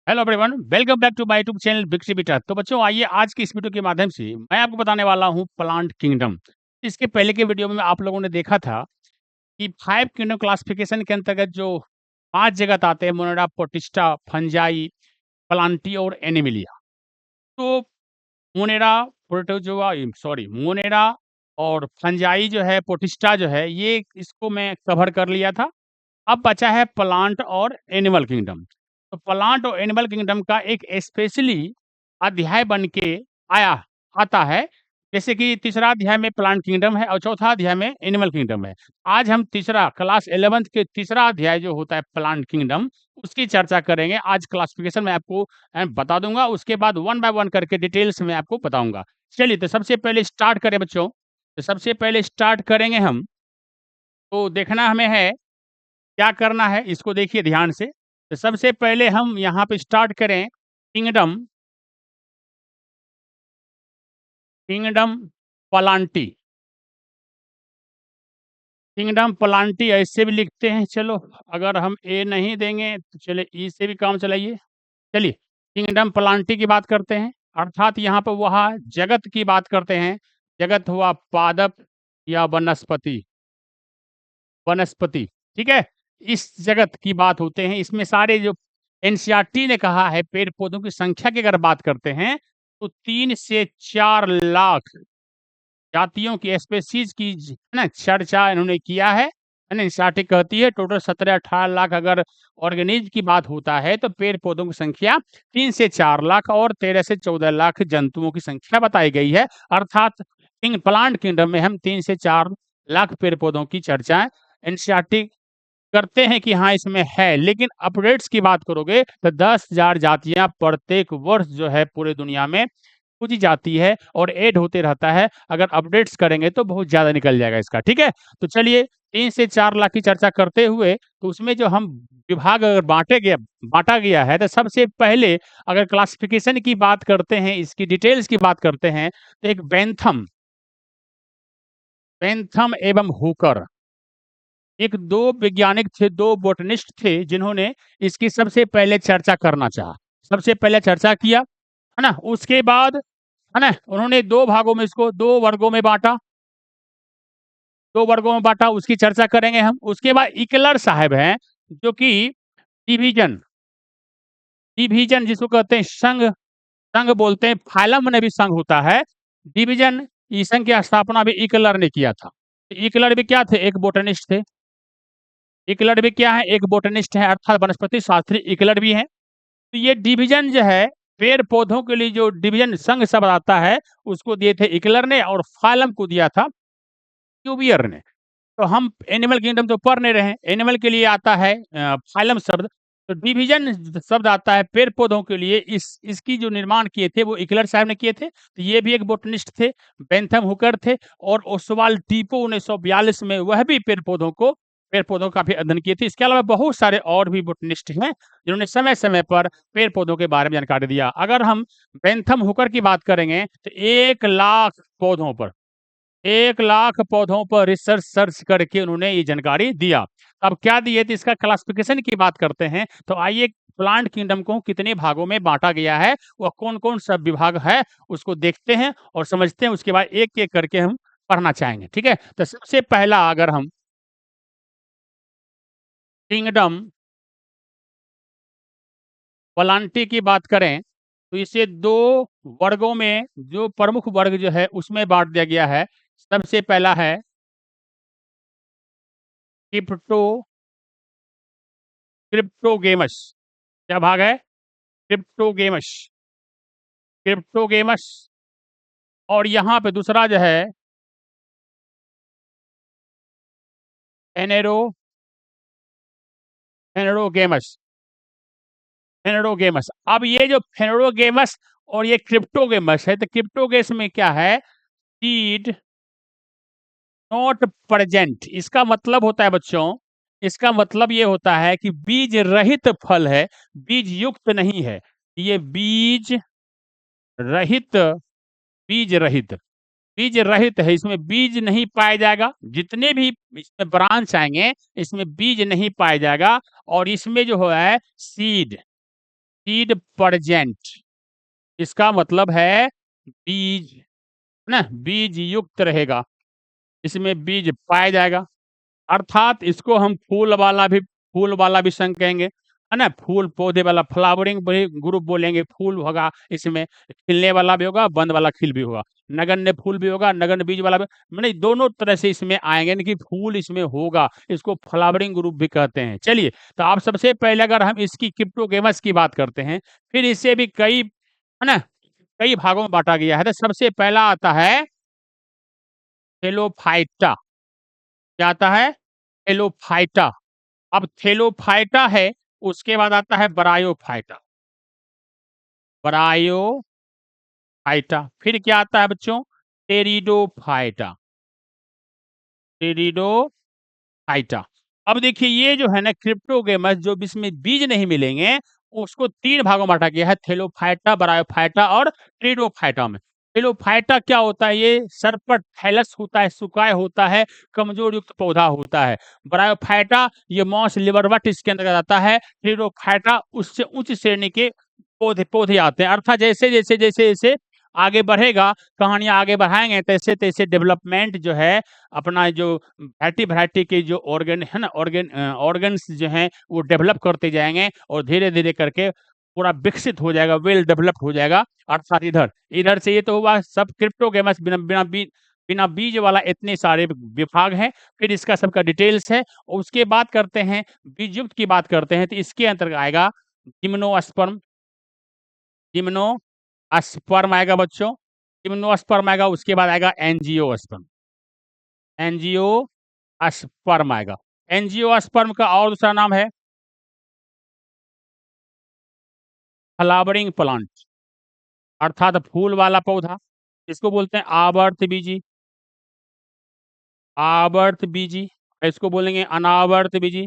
Hello everyone, welcome back to my YouTube channel बिक्सी बिटा। तो बच्चों, आइए आज की इस वीडियो के माध्यम से मैं आपको बताने वाला हूँ प्लांट किंगडम। इसके पहले के वीडियो में आप लोगों ने देखा था कि 5 किंगडम क्लासिफिकेशन के अंतर्गत जो 5 जगत आते हैं, मोनेरा, प्रोटिस्टा, फंजाई, प्लांटी और एनिमिलिया। तो मोनेरा, प्रोटोजोआ सॉरी मोनेरा और फंजाई जो है, प्रोटिस्टा जो है, ये इसको मैं कवर कर लिया था। अब बचा है प्लांट और एनिमल किंगडम। तो प्लांट और एनिमल किंगडम का एक स्पेशली अध्याय बन के आया आता है। जैसे कि तीसरा अध्याय में प्लांट किंगडम है और चौथा अध्याय में एनिमल किंगडम है। आज हम तीसरा क्लास 11th के तीसरा अध्याय जो होता है प्लांट किंगडम, उसकी चर्चा करेंगे। आज क्लासिफिकेशन मैं आपको बता दूंगा, उसके बाद वन बाय वन करके डिटेल्स में आपको बताऊंगा। चलिए, तो सबसे पहले स्टार्ट करें बच्चों। तो सबसे पहले स्टार्ट करेंगे हम। तो देखना हमें है क्या करना है, इसको देखिए ध्यान से। तो सबसे पहले हम यहाँ पे स्टार्ट करें किंगडम किंगडम पलांटी। किंगडम पलांटी ऐसे भी लिखते हैं। चलो, अगर हम ए नहीं देंगे तो चले ई से भी काम चलाइए। चलिए, किंगडम पलांटी की बात करते हैं, अर्थात यहाँ पर वह जगत की बात करते हैं। जगत हुआ पादप या वनस्पति। वनस्पति, ठीक है। इस जगत की बात होते हैं, इसमें सारे जो एनसीईआरटी ने कहा है, पेड़ पौधों की संख्या की अगर बात करते हैं तो 3 से 4 लाख जातियों की स्पेसीज की है ना चर्चा इन्होंने किया है ना। एनसीईआरटी कहती है टोटल 17-18 लाख अगर ऑर्गेनिज्म की बात होता है तो पेड़ पौधों की संख्या 3 से 4 लाख और 13 से 14 लाख जंतुओं की संख्या बताई गई है। अर्थात प्लांट किंगडम में हम 3 से 4 लाख पेड़ पौधों की चर्चा एनसीईआरटी करते हैं कि हाँ इसमें है। लेकिन अपडेट्स की बात करोगे तो 10,000 जातियां प्रत्येक वर्ष जो है पूरे दुनिया में खोजी जाती है और ऐड होते रहता है। अगर अपडेट्स करेंगे तो बहुत ज्यादा निकल जाएगा इसका, ठीक है। तो चलिए, 3 से 4 लाख की चर्चा करते हुए तो उसमें जो हम विभाग अगर बांटा गया है, तो सबसे पहले अगर क्लासिफिकेशन की बात करते हैं, इसकी डिटेल्स की बात करते हैं, तो एक बेंथम बेंथम एवं हुकर, एक दो वैज्ञानिक थे, दो बोटनिस्ट थे जिन्होंने इसकी सबसे पहले चर्चा करना चाहा। सबसे पहले चर्चा किया, है ना। उसके बाद है ना उन्होंने दो भागों में इसको दो वर्गों में बांटा। दो वर्गों में बांटा, उसकी चर्चा करेंगे हम। उसके बाद इकलर साहब हैं जो कि डिवीजन डिवीजन जिसको कहते हैं संघ, संघ बोलते हैं। फाइलम में भी संघ होता है, डिवीजन। इस संघ की स्थापना भी इकलर ने किया था। इकलर भी क्या थे? एक बोटनिस्ट थे। इकलर भी क्या है? एक बोटनिस्ट है, अर्थात वनस्पति शास्त्री इकलर भी है। तो ये डिवीजन जो है पेड़ पौधों के लिए जो डिवीजन संघ शब्द आता है, उसको दिए थे इकलर ने और फाइलम को दिया था क्यूवियर ने। तो हम एनिमल किंगडम तो पढ़ नहीं रहे हैं, एनिमल के लिए आता है फाइलम शब्द। तो डिवीजन शब्द आता है पेड़ पौधों के लिए। इसकी जो निर्माण किए थे वो इकलर साहब ने किए थे। तो ये भी एक बोटनिस्ट थे। बेंथम हुकर थे और ओसवाल्ड टीपो 1942 में वह भी पेड़ पौधों का भी अध्ययन किए थे। इसके अलावा बहुत सारे और भी बोटनिस्ट हैं जिन्होंने समय समय पर पेड़ पौधों के बारे में जानकारी दिया। अगर हम बेंथम हुकर की बात करेंगे तो 1 लाख पौधों पर रिसर्च सर्च करके उन्होंने ये जानकारी दिया। अब क्या दिए थे, इसका क्लासिफिकेशन की बात करते हैं। तो आइए, प्लांट किंगडम को कितने भागों में बांटा गया है, वह कौन कौन सा विभाग है, उसको देखते हैं और समझते हैं। उसके बाद एक एक करके हम पढ़ना चाहेंगे, ठीक है। तो सबसे पहला अगर हम किंगडम प्लांटी की बात करें तो इसे दो वर्गों में, जो प्रमुख वर्ग जो है उसमें बांट दिया गया है। सबसे पहला है क्रिप्टो क्रिप्टोगेमस। क्या भाग है? क्रिप्टोगेमस। क्रिप्टोगेमस। और यहाँ पे दूसरा जो है एनेरो फेनेरोगेमस। फेनेरोगेमस। अब ये जो फेनेरोगेमस और ये क्रिप्टोगेमस है, तो क्रिप्टोगेमस में क्या है? Seed not present. इसका मतलब होता है बच्चों, इसका मतलब ये होता है कि बीज रहित फल है, बीज युक्त नहीं है। ये रहित बीज रहित बीज रहित है, इसमें बीज नहीं पाया जाएगा। जितने भी इसमें ब्रांच आएंगे इसमें बीज नहीं पाया जाएगा। और इसमें जो है सीड सीड प्रेजेंट, इसका मतलब है बीज, है ना, बीज युक्त रहेगा, इसमें बीज पाया जाएगा। अर्थात इसको हम फूल वाला भी संघ कहेंगे, है ना, फूल पौधे वाला फ्लावरिंग ग्रुप बोलेंगे, फूल होगा इसमें, खिलने वाला भी होगा, बंद वाला खिल भी होगा, नगण्य फूल भी होगा, नगण्य बीज वाला भी, मैंने दोनों तरह से इसमें आएंगे, यानी कि फूल इसमें होगा, इसको फ्लावरिंग ग्रुप भी कहते हैं। चलिए, तो आप सबसे पहले अगर हम इसकी क्रिप्टोगेमस की बात करते हैं, फिर इससे भी कई, है ना, कई भागों में बांटा गया है। तो सबसे पहला आता है थेलोफाइटा। क्या आता है? थेलोफाइटा। अब थेलोफाइटा है, उसके बाद आता है ब्रायोफाइटा। ब्रायोफाइटा, फिर क्या आता है बच्चों? टेरिडोफाइटा। टेरिडोफाइटा। अब देखिए, ये जो है ना क्रिप्टोगेमस, जो इसमें बीज नहीं मिलेंगे, उसको 3 भागों में बांटा गया है, थेलोफाइटा, ब्रायोफाइटा और टेरिडोफाइटा में। थेलोफाइटा क्या होता है? ये सर पर थैलस होता है, सुकाय होता है, कमजोर युक्त पौधा होता है। ब्रायोफाइटा ये मॉस लिवरवट इसके अंतर्गत आता है। टेरिडोफाइटा उससे उच्च श्रेणी के पौधे पौधे आते हैं। अर्थात जैसे जैसे जैसे जैसे आगे बढ़ेगा, कहानियां आगे बढ़ाएंगे, तैसे तैसे डेवलपमेंट जो है, अपना जो वैरायटी वैरायटी के जो ऑर्गन है ना, ऑर्गन्स जो हैं वो डेवलप करते जाएंगे, और धीरे धीरे करके पूरा विकसित हो जाएगा, वेल डेवलप्ड हो जाएगा। अर्थात इधर इधर से ये तो हुआ सब क्रिप्टोगेमस, बिना बीज वाला इतने सारे विभाग हैं। फिर इसका सबका डिटेल्स है, और उसके बाद करते हैं बीजयुक्त की बात करते हैं, तो इसके अंतर्गत आएगा जिम्नोस्पर्म। जिम्नोस्पर्म आएगा बच्चों, जिम्नोस्पर्म आएगा, उसके बाद आएगा एंजियोस्पर्म। एंजियोस्पर्म आएगा। एंजियोस्पर्म का और दूसरा नाम है फ्लावरिंग प्लांट, अर्थात फूल वाला पौधा। इसको बोलते हैं आवर्त बीजी। आवर्त बीजी, इसको बोलेंगे अनावर्त बीजी।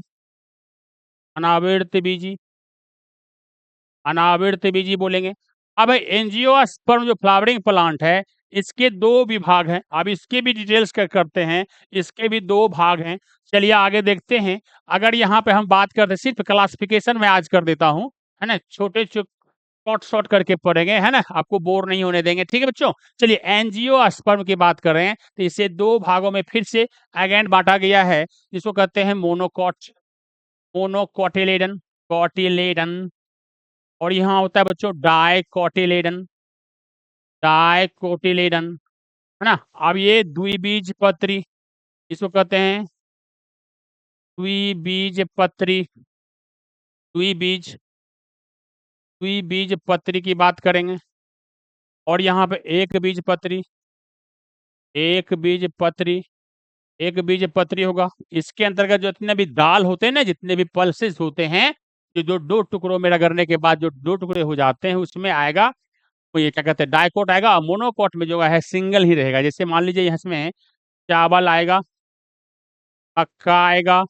अनावर्त बीजी, अनावृत बीजी बोलेंगे। अब एंजियोस्पर्म जो फ्लावरिंग प्लांट है, इसके 2 विभाग हैं। अब इसके भी डिटेल्स करते हैं, इसके भी 2 भाग हैं। चलिए आगे देखते हैं। अगर यहाँ पे हम बात करते हैं, सिर्फ क्लासिफिकेशन में आज कर देता हूँ, है ना, छोटे शॉर्ट शॉर्ट करके पढ़ेंगे, है ना, आपको बोर नहीं होने देंगे, ठीक है बच्चों। चलिए, एंजियोस्पर्म की बात कर रहे हैं, तो इसे 2 भागों में फिर से अगेन बांटा गया है, जिसको कहते हैं मोनोकॉट, मोनोकोटिलेडन, कोटिलेडन, और यहाँ होता है बच्चों डाइकोटिलेडन, डाइकोटिलेडन, है ना। अब ये द्विबीजपत्री, इसको कहते हैं द्विबीजपत्री। द्विबीज द्विबीजपत्री की बात करेंगे। और यहाँ पे एक बीजपत्री, एक बीजपत्री, एक बीजपत्री होगा। इसके अंतर्गत जो जितने भी दाल होते हैं ना, जितने भी पल्सेस होते हैं, जो 2 टुकड़ों में रगड़ने के बाद जो 2 टुकड़े हो जाते हैं, उसमें आएगा, तो ये क्या कहते हैं, डाइकोट आएगा। और मोनोकोट में जो है सिंगल ही रहेगा। जैसे मान लीजिए इसमें चावल आएगा, मक्का आएगा,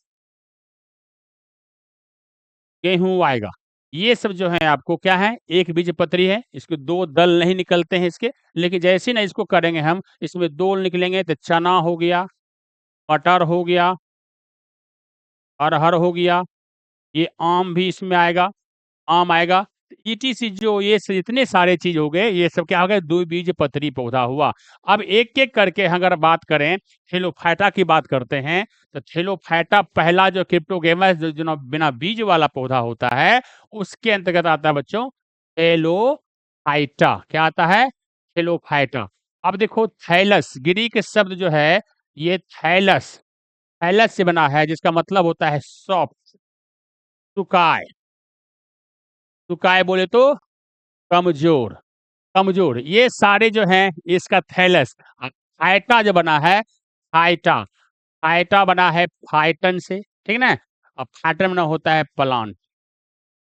गेहूं आएगा। ये सब जो है आपको क्या है, एक बीजपत्री है। इसके 2 दल नहीं निकलते हैं इसके, लेकिन जैसे ना इसको करेंगे हम, इसमें 2 निकलेंगे, तो चना हो गया, मटर हो गया, अरहर हो गया, ये आम भी इसमें आएगा, आम आएगा। ईटीसी जो ये जितने सारे चीज हो गए, ये सब क्या हो गए, द्विबीजपत्री पौधा हुआ। अब एक एक करके अगर बात करें, थेलोफाइटा की बात करते हैं, तो थेलोफाइटा पहला जो क्रिप्टोगेमस जो बिना बीज वाला पौधा होता है, उसके अंतर्गत आता है बच्चों थेलोफाइटा। क्या आता है? थेलोफाइटा। अब देखो, थैलस ग्रीक शब्द जो है, ये थैलस, थैलस से बना है, जिसका मतलब होता है सॉफ्ट, सुकाय। सुकाय बोले तो कमजोर, कमजोर। ये सारे जो हैं, इसका थैलस। फाइटा जो बना है, फाइटा, फाइटा बना है फाइटन से, ठीक ना। अब फाइटन बना होता है प्लांट,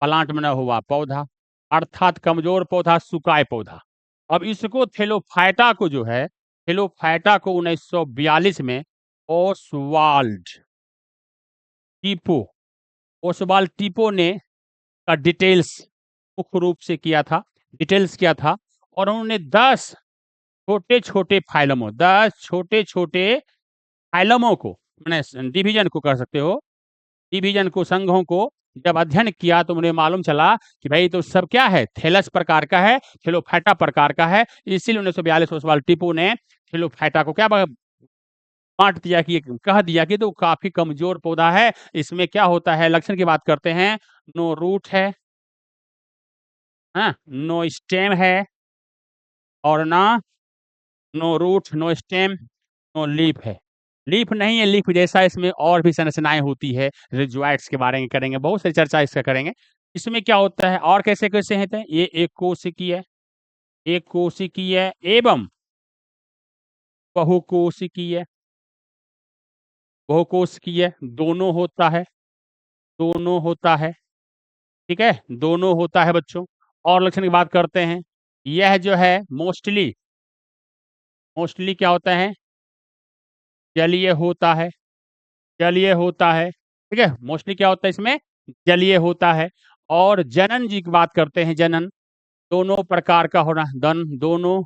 प्लांट बना हुआ पौधा, अर्थात कमजोर पौधा, सुकाय पौधा। अब इसको थेलोफाइटा को जो है, थेलोफाइटा को 1942 में ओसवाल्ड टीपो, ओसवाल्ड टीपो ने का डिटेल्स मुख्य रूप से किया था, डिटेल्स किया था। और उन्होंने 10 छोटे छोटे फाइलमों, 10 छोटे छोटे फाइलमों को, मैंने डिवीजन को कर सकते हो, डिवीजन को, संघों को जब अध्ययन किया तो उन्हें मालूम चला कि भाई तो सब क्या है, थैलस प्रकार का है, थैलोफाइटा प्रकार का है। इसीलिए 1942 में ओसवाल्ड टिपू ने थैलोफाइटा को क्या बाँट दिया कि कह दिया कि तो काफ़ी कमज़ोर पौधा है, इसमें क्या होता है, लक्षण की बात करते हैं, नो रूट है, हाँ? नो स्टेम है और ना no root, no stem, no leaf है। लीफ नहीं है, लीफ जैसा इसमें और भी संरचनाएँ होती है, रिज़ॉइट्स के बारे में करेंगे, बहुत सारी चर्चा इसका करेंगे। इसमें क्या होता है और कैसे-कैसे हैं ये एक कोशिकीय एवं बहुकोशिकीय बहुकोशिकीय दोनों होता है, ठीक है? दोनों होता है बच्चों। और लक्षण की बात करते हैं, यह जो है मोस्टली क्या होता है? जलीय होता है ठीक है? मोस्टली क्या होता है इसमें? जलीय होता है। और जनन जी की बात करते हैं, जनन दोनों प्रकार का होना दोनों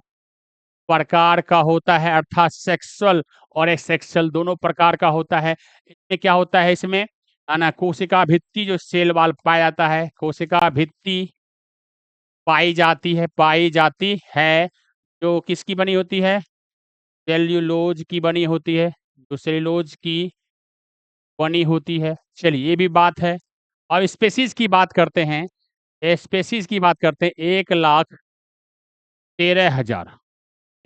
प्रकार का होता है, अर्थात सेक्सुअल और एसेक्सुअल दोनों प्रकार का होता है। इसमें क्या होता है इसमें? है ना, कोशिका भित्ति जो सेल वॉल पाया जाता है, कोशिका भित्ति पाई जाती है, जो किसकी बनी होती है? सेल्यूलोज की बनी होती है, जो सेल्यूलोज की बनी होती है। चलिए ये भी बात है। अब स्पेसीज़ की बात करते हैं, 1,13,000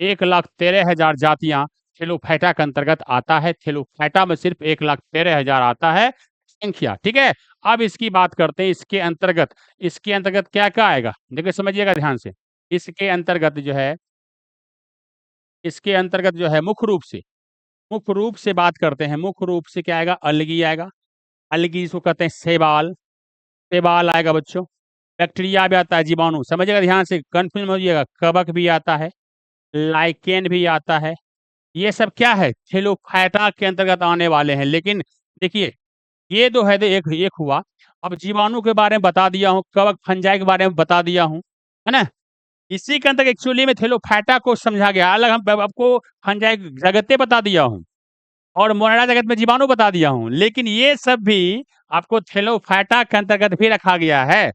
1,13,000 जातियाँ थैलोफाइटा के अंतर्गत आता है। थैलोफाइटा में सिर्फ 1,13,000 आता है संख्या, ठीक है? अब इसकी बात करते हैं, इसके अंतर्गत क्या-क्या आएगा? देखिए समझिएगा ध्यान से। इसके अंतर्गत जो है मुख्य रूप से बात करते हैं, मुख्य रूप से क्या आएगा? अलगी आएगा। अलगी जिसको कहते हैं शैवाल आएगा बच्चों। बैक्टीरिया भी आता है, जीवाणु, समझिएगा ध्यान से, कन्फ्यूज़ मत होइएगा। कवक भी आता है, लाइकेन भी आता है। ये सब क्या है? थैलोफाइटा के अंतर्गत आने वाले हैं। लेकिन देखिए, ये तो है एक एक हुआ। अब जीवाणु के बारे में बता दिया हूँ, कवक, फंजाई के बारे में बता दिया हूँ, है ना? इसी के अंतर्गत एक्चुअली में थैलोफाइटा को समझा गया। अलग हम आपको फंजाई जगतें बता दिया हूँ और मोनाडा जगत में जीवाणु बता दिया हूँ। लेकिन ये सब भी आपको थैलोफाइटा के अंतर्गत भी रखा गया है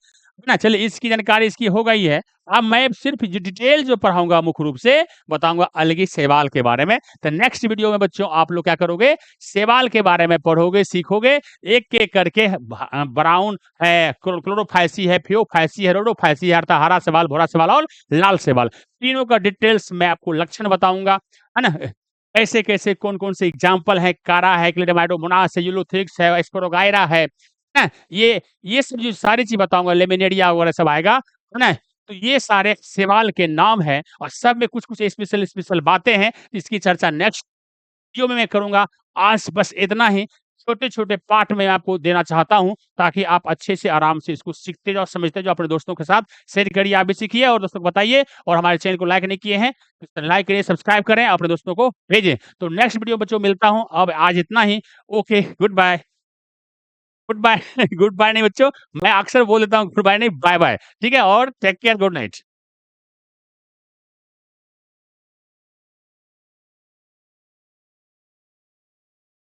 ना? चलिए इसकी जानकारी इसकी हो गई है। अब मैं सिर्फ जो डिटेल जो पढ़ाऊँगा मुख्य रूप से बताऊँगा अलगी शैवाल के बारे में। तो नेक्स्ट वीडियो में बच्चों आप लोग क्या करोगे? शैवाल के बारे में पढ़ोगे, सीखोगे। एक-एक करके ब्राउन है, क्लोरोफाइसी है, फियोफाइसी है, रोडोफाइसी है, अर्थात हरा शैवाल, भूरा शैवाल और लाल शैवाल। तीनों का डिटेल्स मैं आपको लक्षण बताऊँगा, है ना? कैसे-कैसे, कौन-कौन से एग्ज़ाम्पल हैं, कारा है, क्लेमाइडोमोनास है, यूलोथ्रिक्स है, एस्पेरोगाइरा है ना? ये सब जो सारी चीज़ बताऊँगा, लेमिनेरिया वगैरह सब आएगा, है ना? तो ये सारे शैवाल के नाम हैं और सब में कुछ-कुछ स्पेशल बातें हैं, इसकी चर्चा नेक्स्ट वीडियो में मैं करूँगा। आज बस इतना ही, छोटे-छोटे पार्ट में आपको देना चाहता हूँ, ताकि आप अच्छे से आराम से इसको सीखते जाओ, समझते जाओ, अपने दोस्तों के साथ शेयर करिए, आप भी सीखिए और दोस्तों को बताइए। और हमारे चैनल को लाइक नहीं किए हैं, तो लाइक करिए, सब्सक्राइब करें, अपने दोस्तों को भेजें। तो नेक्स्ट वीडियो में बच्चों मिलता हूँ, अब आज इतना ही। Okay, goodbye. Goodbye goodbye नहीं बच्चों, मैं अक्सर बोल देता हूँ गुड बाय नहीं, बाय-बाय, ठीक है? और टेक केयर, गुड नाइट।